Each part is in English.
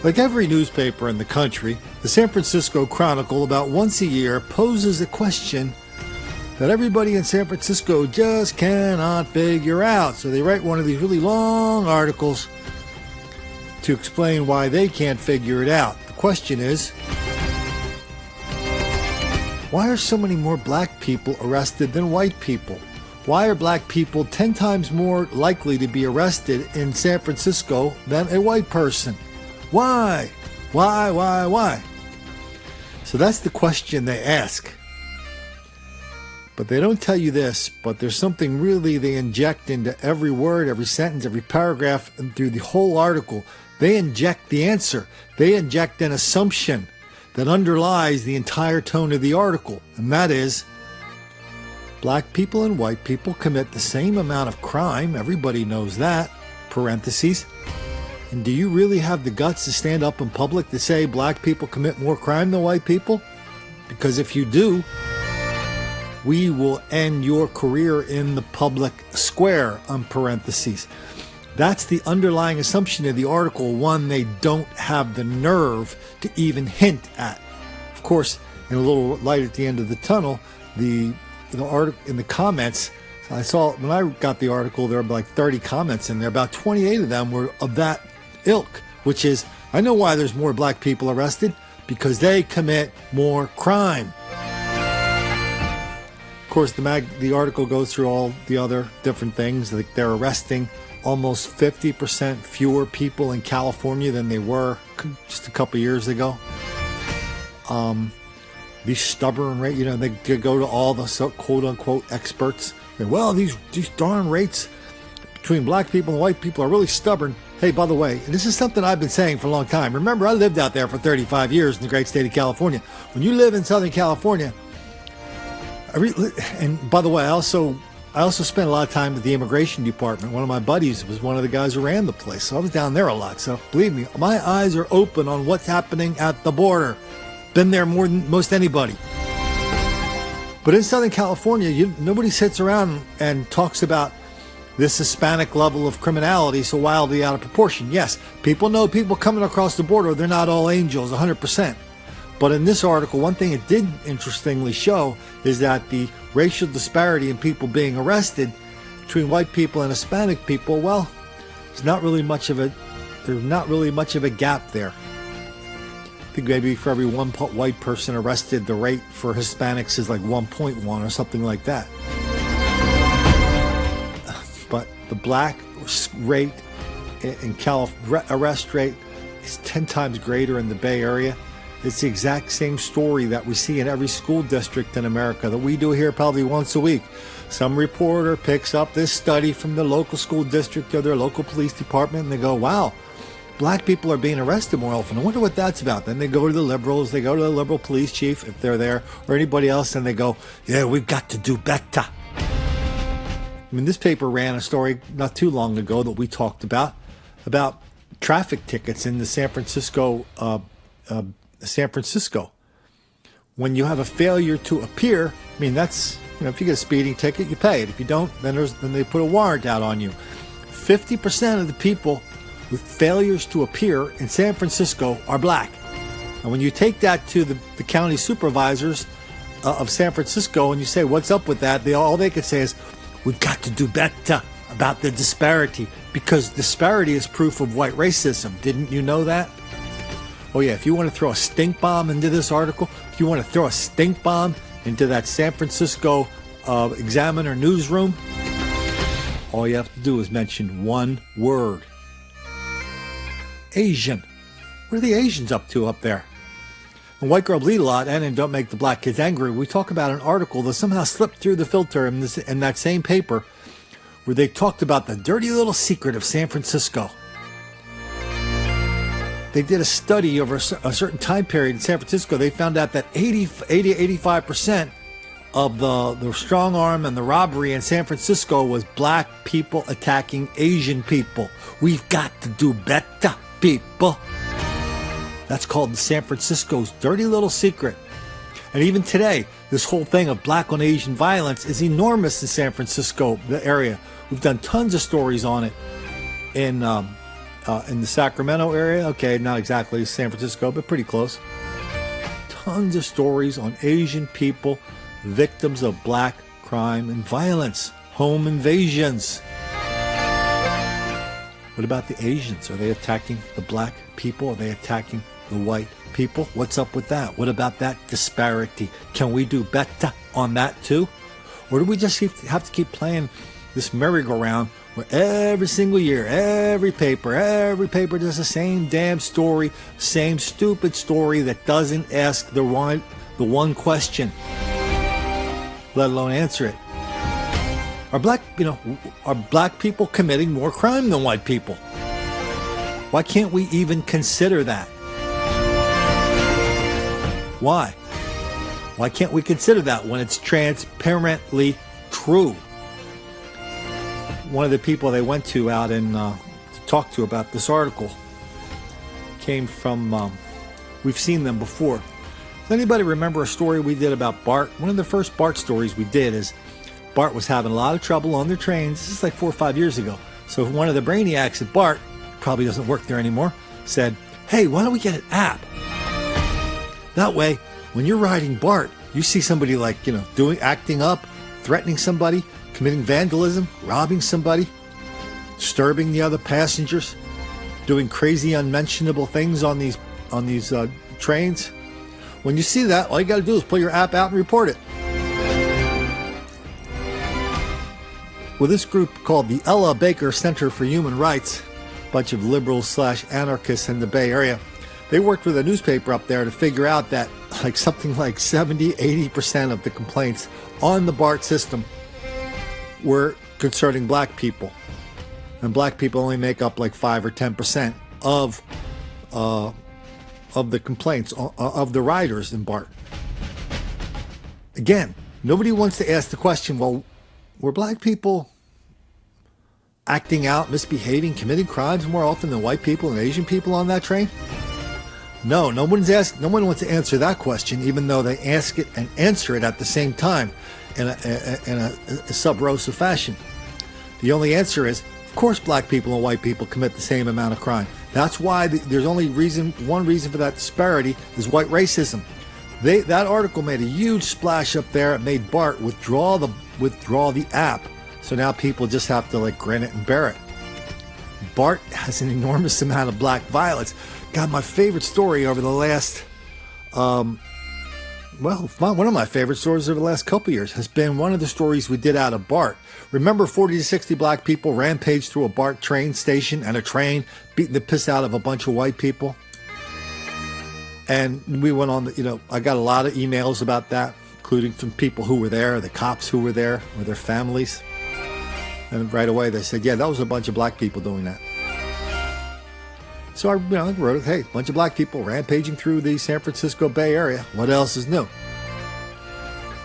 Like every newspaper in the country, the San Francisco Chronicle about once a year poses a question that everybody in San Francisco just cannot figure out. So they write one of these really long articles to explain why they can't figure it out. The question is, why are so many more black people arrested than white people? Why are black people 10 times more likely to be arrested in San Francisco than a white person? Why? Why? So that's the question they ask. But they don't tell you this, but there's something really they inject into every word, every sentence, every paragraph, and through the whole article. They inject the answer. They inject an assumption that underlies the entire tone of the article, and that is, black people and white people commit the same amount of crime. Everybody knows that. Parentheses. And do you really have the guts to stand up in public to say black people commit more crime than white people? Because if you do, we will end your career in the public square, on parentheses. That's the underlying assumption of the article, one they don't have the nerve to even hint at. Of course, in a little light at the end of the tunnel, the article in the comments, I saw when I got the article, there were like 30 comments in there. About 28 of them were of that ilk, which is, I know why there's more black people arrested, because they commit more crime. Of course, the article goes through all the other different things, like they're arresting almost 50% fewer people in California than they were just a couple years ago. These stubborn rates, they go to all the quote-unquote experts. Well, these darn rates between black people and white people are really stubborn. Hey, by the way, and this is something I've been saying for a long time. Remember, I lived out there for 35 years in the great state of California. When you live in Southern California, and by the way, I also spent a lot of time at the immigration department. One of my buddies was one of the guys who ran the place, so I was down there a lot. So believe me, my eyes are open on what's happening at the border. Been there more than most anybody. But in Southern California, nobody sits around and talks about this Hispanic level of criminality so wildly out of proportion. Yes, people know people coming across the border, they're not all angels, 100%. But in this article, one thing it did interestingly show is that the racial disparity in people being arrested between white people and Hispanic people, well, there's not really much of a gap there. I think maybe for every one white person arrested, the rate for Hispanics is like 1.1 or something like that. But the black rate in arrest rate is 10 times greater in the Bay Area. It's the exact same story that we see in every school district in America that we do here probably once a week. Some reporter picks up this study from the local school district or their local police department and they go, wow, black people are being arrested more often. I wonder what that's about. Then they go to the liberals, they go to the liberal police chief if they're there, or anybody else, and they go, yeah, we've got to do better. I mean, this paper ran a story not too long ago that we talked about traffic tickets in the San Francisco. When you have a failure to appear, I mean, that's, if you get a speeding ticket, you pay it. If you don't, then they put a warrant out on you. 50% of the people with failures to appear in San Francisco are black. And when you take that to the county supervisors of San Francisco and you say, what's up with that? All they could say is, we've got to do better about the disparity, because disparity is proof of white racism. Didn't you know that? Oh yeah, if you want to throw a stink bomb into this article, if you want to throw a stink bomb into that San Francisco Examiner newsroom, all you have to do is mention one word. Asian. What are the Asians up to up there? And White Girl Bleed a Lot and Don't Make the Black Kids Angry, we talk about an article that somehow slipped through the filter in that same paper where they talked about the dirty little secret of San Francisco. They did a study over a certain time period in San Francisco. They found out that 85% of the strong arm and the robbery in San Francisco was black people attacking Asian people. We've got to do better, people. That's called San Francisco's dirty little secret. And even today, this whole thing of black on Asian violence is enormous in San Francisco, the area. We've done tons of stories on it in in the Sacramento area. Okay, not exactly San Francisco, but pretty close. Tons of stories on Asian people, victims of black crime and violence, home invasions. What about the Asians? Are they attacking the black people? Are they attacking the white people? What's up with that? What about that disparity? Can we do better on that too? Or do we just have to keep playing this merry-go-round where every single year, every paper does the same damn story, same stupid story that doesn't ask the one question, let alone answer it? Are black people committing more crime than white people? Why can't we even consider that? Why? Why can't we consider that when it's transparently true? One of the people they went to out and to talk to about this article came from, we've seen them before. Does anybody remember a story we did about BART? One of the first BART stories we did is BART was having a lot of trouble on their trains. This is like 4 or 5 years ago. So one of the brainiacs at BART, probably doesn't work there anymore, said, hey, why don't we get an app? That way, when you're riding BART, you see somebody acting up, threatening somebody, committing vandalism, robbing somebody, disturbing the other passengers, doing crazy unmentionable things on these trains. When you see that, all you got to do is pull your app out and report it. Well, this group called the Ella Baker Center for Human Rights, a bunch of liberals/anarchists in the Bay Area, they worked with a newspaper up there to figure out that something like 70-80% of the complaints on the BART system were concerning black people. And black people only make up 5 or 10% of the complaints of the riders in BART. Again, nobody wants to ask the question, well, were black people acting out, misbehaving, committing crimes more often than white people and Asian people on that train? No, no one wants to answer that question, even though they ask it and answer it at the same time in a sub-rosa fashion. The only answer is, of course, black people and white people commit the same amount of crime. That's why there's only one reason for that disparity is white racism. That article made a huge splash up there. It made BART withdraw the app. So now people just have to grin it and bear it. BART has an enormous amount of black violence. God, my favorite story over the last, one of my favorite stories over the last couple years has been one of the stories we did out of BART. Remember 40 to 60 black people rampaged through a BART train station and a train, beating the piss out of a bunch of white people? And we went on, I got a lot of emails about that, including from people who were there, the cops who were there, with their families. And right away they said, yeah, that was a bunch of black people doing that. So I wrote, hey, a bunch of black people rampaging through the San Francisco Bay Area. What else is new?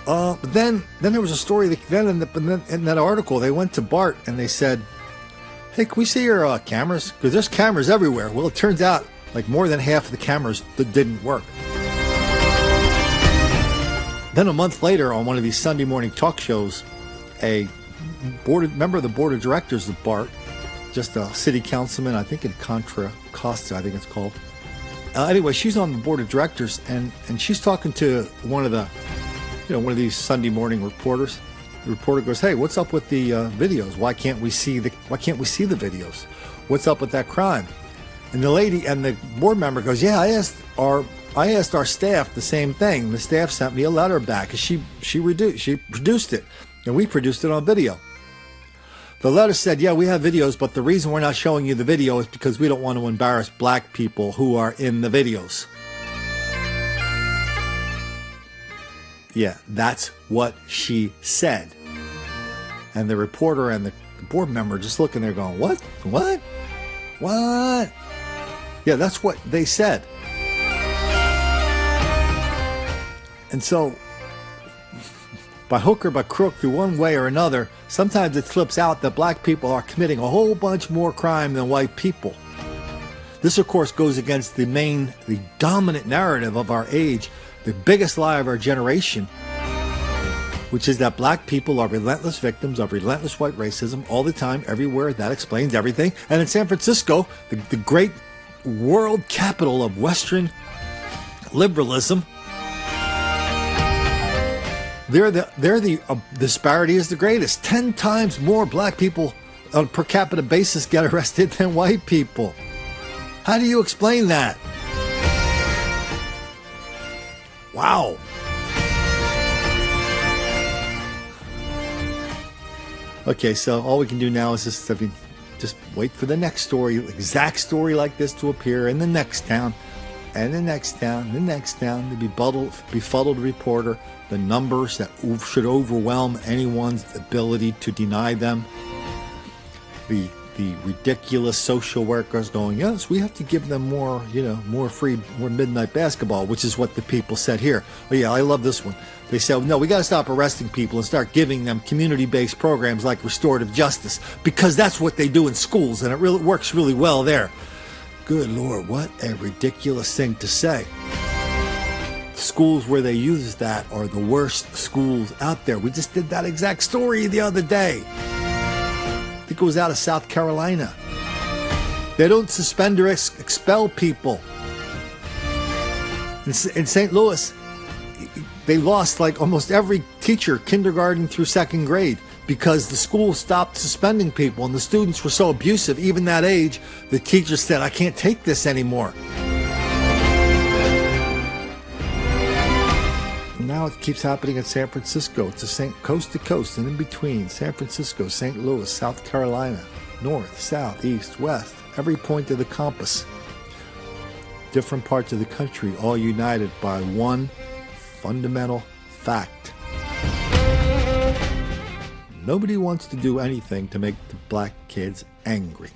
But then there was a story in that article. They went to BART and they said, hey, can we see your cameras? Because there's cameras everywhere. Well, it turns out more than half of the cameras didn't work. Then a month later, on one of these Sunday morning talk shows, a member of the board of directors of BART, just a city councilman, I think in Contra Costa, I think it's called. Anyway, she's on the board of directors, and she's talking to one of these Sunday morning reporters. The reporter goes, "Hey, what's up with the videos? Why can't we see the videos? What's up with that crime?" And the lady and the board member goes, "Yeah, I asked our staff the same thing. The staff sent me a letter back. She produced it, and we produced it on video." The letter said, "Yeah, we have videos, but the reason we're not showing you the video is because we don't want to embarrass black people who are in the videos." Yeah, that's what she said. And the reporter and the board member just looking there going, "What? What? What?" Yeah, that's what they said. And so, by hook or by crook, through one way or another, sometimes it slips out that black people are committing a whole bunch more crime than white people. This, of course, goes against the dominant narrative of our age, the biggest lie of our generation, which is that black people are relentless victims of relentless white racism all the time, everywhere. That explains everything. And in San Francisco, the great world capital of Western liberalism, the disparity is the greatest. 10 times more black people on a per capita basis get arrested than white people. How do you explain that? Wow. Okay, so all we can do now is just wait for the next story, exact story like this to appear in the next town, and the next town, the next town. The befuddled reporter, the numbers that should overwhelm anyone's ability to deny them. The ridiculous social workers going, yes, we have to give them more midnight basketball, which is what the people said here. Oh yeah, I love this one. They said, no, we got to stop arresting people and start giving them community-based programs like restorative justice, because that's what they do in schools, and it really works really well there. Good Lord, what a ridiculous thing to say. Schools where they use that are the worst schools out there. We just did that exact story the other day. I think it was out of South Carolina. They don't suspend or expel people. In St. Louis, they lost like almost every teacher, kindergarten through second grade, because the school stopped suspending people and the students were so abusive. Even that age, the teachers said, I can't take this anymore. Now it keeps happening in San Francisco. It's coast to coast and in between. San Francisco, St. Louis, South Carolina, north, south, east, west, every point of the compass. Different parts of the country, all united by one fundamental fact. Nobody wants to do anything to make the black kids angry.